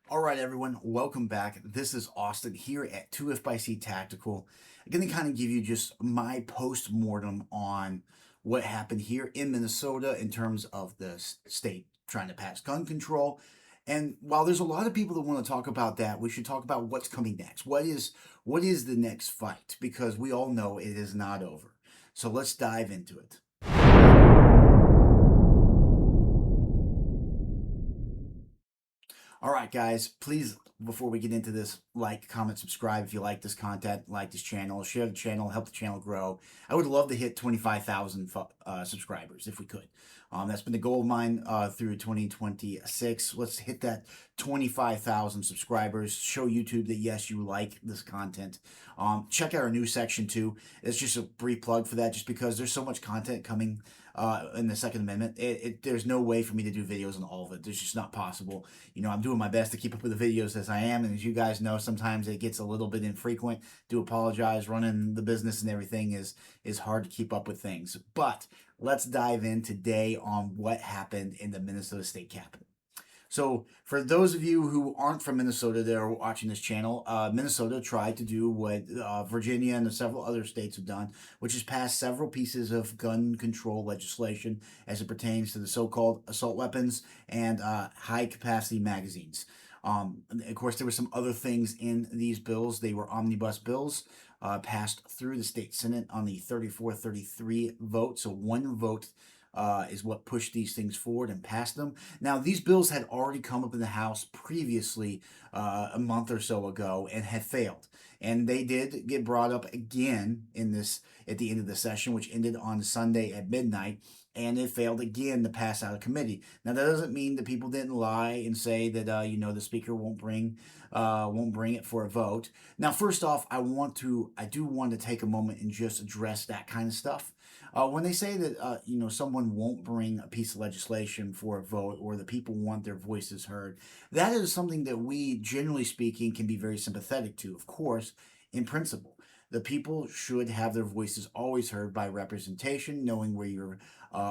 All right, everyone, welcome back. This is Austin here at 2F by C Tactical. I'm going to kind of give you just my post-mortem on what happened here in Minnesota in terms of the state trying to pass gun control. And while there's a lot of people that want to talk about that, we should talk about what's coming next. What is the next fight? Because we all know it is not over. So let's dive into it. All right, guys, please, before we get into this, like, comment, subscribe if you like this content, like this channel, share the channel, help the channel grow. I would love to hit 25,000 subscribers if we could. That's been the goal of mine through 2026. Let's hit that 25,000 subscribers. Show YouTube that, yes, you like this content. Check out our news section, too. It's just a brief plug for that, just because there's so much content coming in the Second Amendment. There's no way for me to do videos on all of it. It's just not possible. I'm doing my best to keep up with the videos as I am, and as you guys know, sometimes it gets a little bit infrequent. Do apologize. Running the business and everything is hard to keep up with things. But let's dive in today on what happened in the Minnesota State Capitol. So, for those of you who aren't from Minnesota that are watching this channel, Minnesota tried to do what Virginia and several other states have done, which is pass several pieces of gun control legislation as it pertains to the so-called assault weapons and high-capacity magazines. Of course, there were some other things in these bills. They were omnibus bills, passed through the state Senate on the 34-33 vote, so one vote is what pushed these things forward and passed them. Now, these bills had already come up in the House previously a month or so ago and had failed. And they did get brought up again in this at the end of the session, which ended on Sunday at midnight. And it failed again to pass out of committee. Now that doesn't mean that people didn't lie and say that the speaker won't bring it for a vote. Now, first off, I do want to take a moment and just address that kind of stuff. When they say that someone won't bring a piece of legislation for a vote, or the people want their voices heard, that is something that we, generally speaking, can be very sympathetic to. Of course, in principle, the people should have their voices always heard by representation. Knowing where your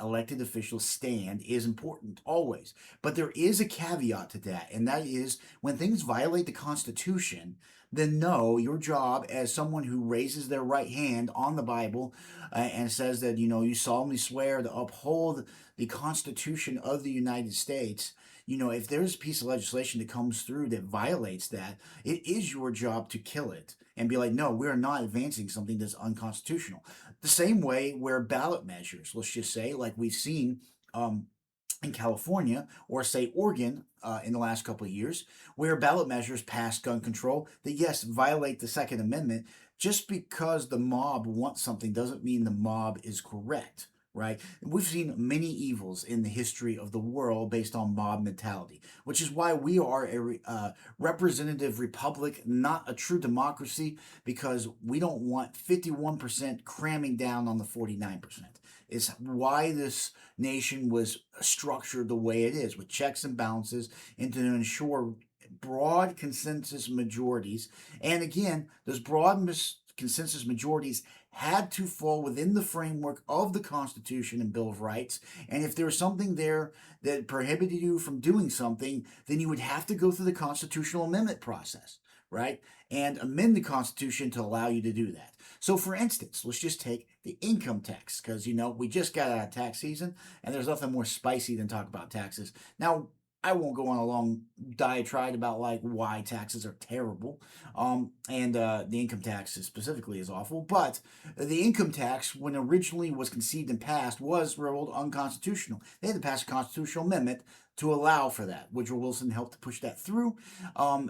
elected officials stand is important, always. But there is a caveat to that, and that is when things violate the Constitution, then no, your job as someone who raises their right hand on the Bible and says that, you solemnly swear to uphold the Constitution of the United States. If there's a piece of legislation that comes through that violates that, it is your job to kill it and be like, no, we're not advancing something that's unconstitutional. The same way where ballot measures, let's just say, like we've seen in California or say Oregon in the last couple of years, where ballot measures pass gun control that, yes, violate the Second Amendment. Just because the mob wants something doesn't mean the mob is correct, right? We've seen many evils in the history of the world based on mob mentality, which is why we are a representative republic, not a true democracy, because we don't want 51% cramming down on the 49%. It's why this nation was structured the way it is, with checks and balances, and to ensure broad consensus majorities. And again, those consensus majorities had to fall within the framework of the Constitution and Bill of Rights. And if there was something there that prohibited you from doing something, then you would have to go through the constitutional amendment process, right? And amend the Constitution to allow you to do that. So, for instance, let's just take the income tax, because, we just got out of tax season, and there's nothing more spicy than talk about taxes. Now, I won't go on a long diatribe about like why taxes are terrible, and the income tax specifically is awful. But the income tax, when originally was conceived and passed, was ruled unconstitutional. They had to pass a constitutional amendment to allow for that. Woodrow Wilson helped to push that through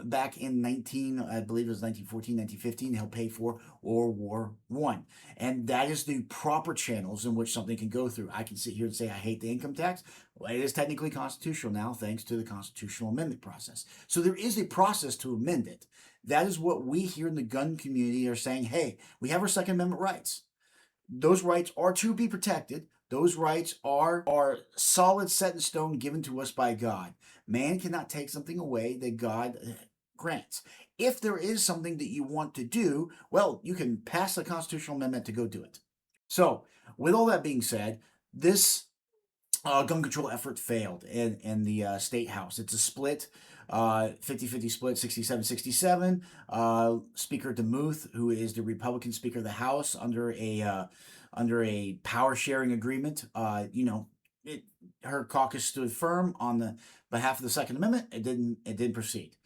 back in I believe it was 1914, 1915, helped pay for World War I. And that is the proper channels in which something can go through. I can sit here and say I hate the income tax. Well, it is technically constitutional now, thanks to the constitutional amendment process. So there is a process to amend it. That is what we here in the gun community are saying. Hey, we have our Second Amendment rights. Those rights are to be protected. Those rights are solid, set in stone, given to us by God. Man cannot take something away that God grants. If there is something that you want to do, well, you can pass a constitutional amendment to go do it. So, with all that being said, this gun control effort failed in the state house. It's a split 50-50 split, 67-67. Speaker DeMuth, who is the Republican Speaker of the House, under a power sharing agreement, her caucus stood firm on the behalf of the Second Amendment. It didn't proceed.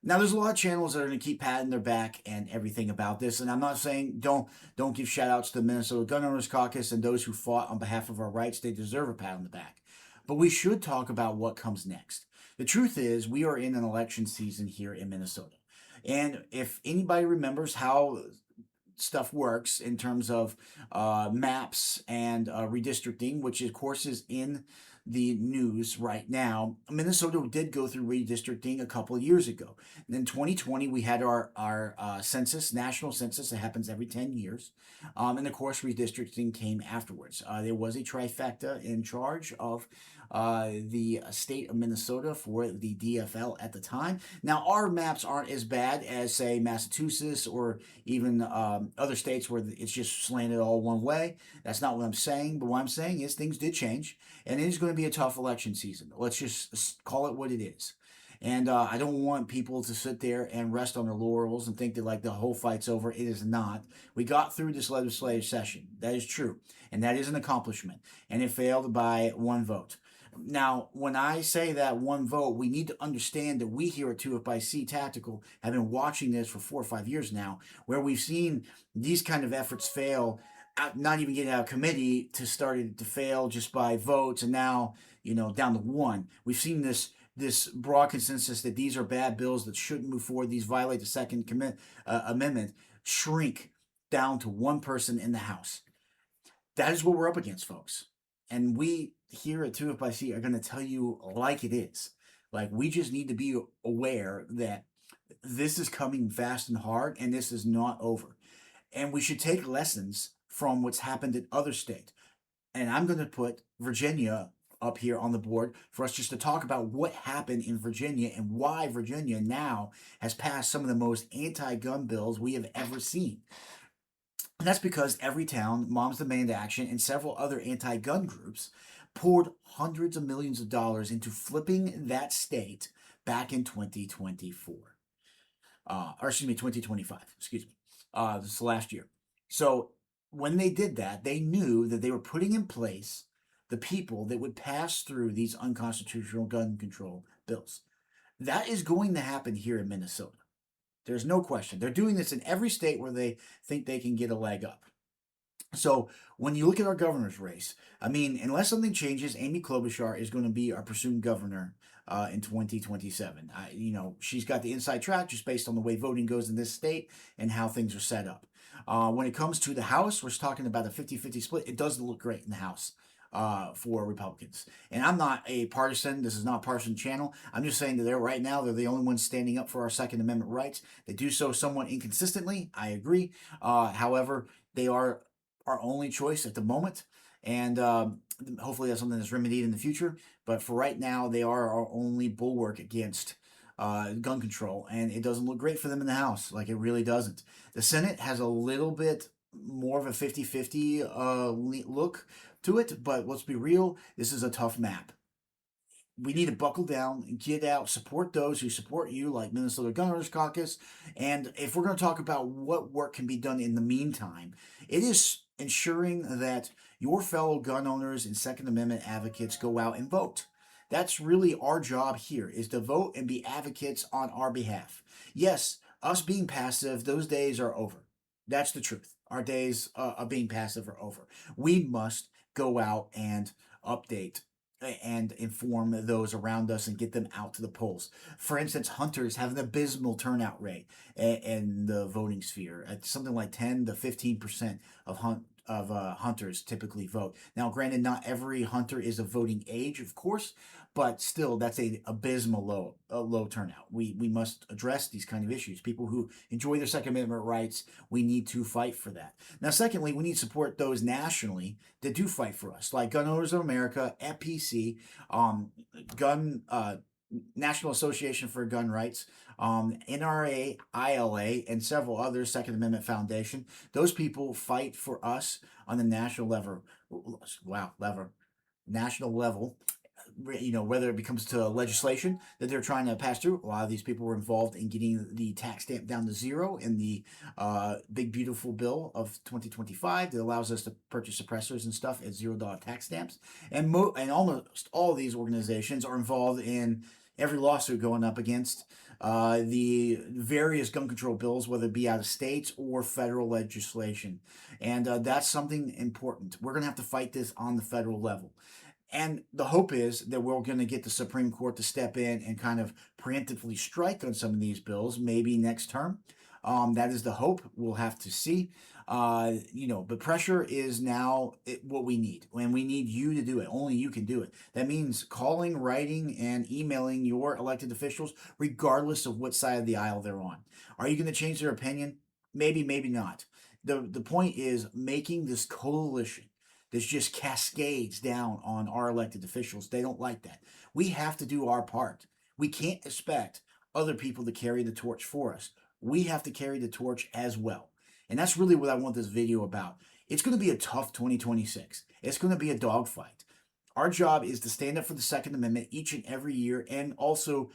Now, there's a lot of channels that are going to keep patting their back and everything about this, and I'm not saying don't give shout outs to the Minnesota Gun Owners Caucus and those who fought on behalf of our rights. They deserve a pat on the back. But we should talk about what comes next. The truth is, we are in an election season here in Minnesota. And if anybody remembers how stuff works in terms of maps and redistricting, which of course is in the news right now. Minnesota did go through redistricting a couple of years ago. And in 2020, we had our census, national census, that happens every 10 years. And of course, redistricting came afterwards. There was a trifecta in charge of the state of Minnesota for the DFL at the time. Now, our maps aren't as bad as, say, Massachusetts or even other states where it's just slanted all one way. That's not what I'm saying. But what I'm saying is things did change, and it is going to be a tough election season. Let's just call it what it is. And I don't want people to sit there and rest on their laurels and think that like the whole fight's over. It is not. We got through this legislative session. That is true. And that is an accomplishment. And it failed by one vote. Now, when I say that one vote, we need to understand that we here at 2FC Tactical have been watching this for 4 or 5 years now, where we've seen these kind of efforts fail, not even getting out of committee, to started to fail just by votes, and now, down to one. We've seen this broad consensus that these are bad bills that shouldn't move forward, these violate the Second Amendment, shrink down to one person in the House. That is what we're up against, folks. And we here at 2FC are going to tell you like it is. Like, we just need to be aware that this is coming fast and hard, and this is not over. And we should take lessons from what's happened in other states. And I'm going to put Virginia up here on the board for us just to talk about what happened in Virginia and why Virginia now has passed some of the most anti-gun bills we have ever seen. And that's because Everytown, Moms Demand Action, and several other anti-gun groups poured hundreds of millions of dollars into flipping that state back in 2024. 2025, excuse me. This is last year. So when they did that, they knew that they were putting in place the people that would pass through these unconstitutional gun control bills. That is going to happen here in Minnesota. There's no question. They're doing this in every state where they think they can get a leg up. So when you look at our governor's race, I mean, unless something changes, Amy Klobuchar is going to be our presumed governor in 2027. She's got the inside track just based on the way voting goes in this state and how things are set up. When it comes to the House, we're talking about a 50-50 split. It doesn't look great in the House for Republicans. And I'm not a partisan. This is not a partisan channel. I'm just saying that right now, they're the only ones standing up for our Second Amendment rights. They do so somewhat inconsistently. I agree. However, they are our only choice at the moment. And hopefully that's something that's remedied in the future. But for right now, they are our only bulwark against gun control. And it doesn't look great for them in the House. Like, it really doesn't. The Senate has a little bit more of a 50-50 look to it, but let's be real, this is a tough map. We need to buckle down and get out, support those who support you, like Minnesota Gun Owners Caucus. And if we're going to talk about what work can be done in the meantime, it is ensuring that your fellow gun owners and Second Amendment advocates go out and vote. That's really our job here, is to vote and be advocates on our behalf. Yes, us being passive, those days are over. That's the truth. Our days of being passive are over. We must go out and update and inform those around us and get them out to the polls. For instance, hunters have an abysmal turnout rate in the voting sphere. At something like 10 to 15% of hunters typically vote. Now, granted, not every hunter is of voting age, of course, but still, that's an abysmal low turnout. We must address these kind of issues. People who enjoy their Second Amendment rights, we need to fight for that. Now, secondly, we need to support those nationally that do fight for us, like Gun Owners of America, FPC, National Association for Gun Rights, NRA, ILA, and several others, Second Amendment Foundation. Those people fight for us on the national level. National level. whether it becomes to legislation that they're trying to pass through. A lot of these people were involved in getting the tax stamp down to zero in the big beautiful bill of 2025 that allows us to purchase suppressors and stuff at $0 tax stamps. And almost all of these organizations are involved in every lawsuit going up against the various gun control bills, whether it be out of states or federal legislation. And that's something important. We're going to have to fight this on the federal level. And the hope is that we're going to get the Supreme Court to step in and kind of preemptively strike on some of these bills, maybe next term. That is the hope. We'll have to see. But pressure is now what we need, and we need you to do it. Only you can do it. That means calling, writing, and emailing your elected officials, regardless of what side of the aisle they're on. Are you going to change their opinion? Maybe, maybe not. The point is making this coalition. This just cascades down on our elected officials. They don't like that. We have to do our part. We can't expect other people to carry the torch for us. We have to carry the torch as well. And that's really what I want this video about. It's going to be a tough 2026. It's going to be a dogfight. Our job is to stand up for the Second Amendment each and every year and also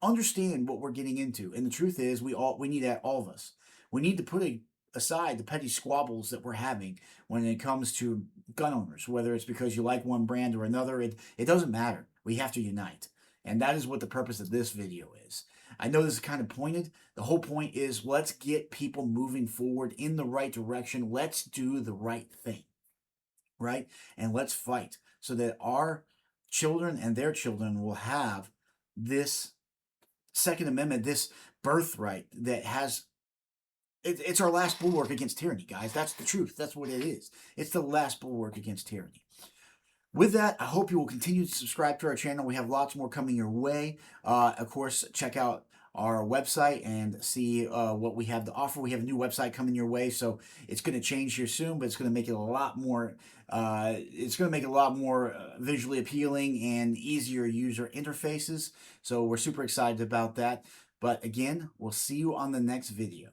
understand what we're getting into. And the truth is, we need that, all of us. We need to put aside the petty squabbles that we're having when it comes to gun owners, whether it's because you like one brand or another. It doesn't matter. We have to unite. And that is what the purpose of this video is. I know this is kind of pointed. The whole point is let's get people moving forward in the right direction. Let's do the right thing, right? And let's fight so that our children and their children will have this Second Amendment, this birthright that has it's our last bulwark against tyranny, guys. That's the truth. That's what it is. It's the last bulwark against tyranny. With that, I hope you will continue to subscribe to our channel. We have lots more coming your way. Of course, check out our website and see what we have to offer. We have a new website coming your way, so it's going to change here soon, but it's going to make it a lot more. Visually appealing and easier user interfaces. So we're super excited about that. But again, we'll see you on the next video.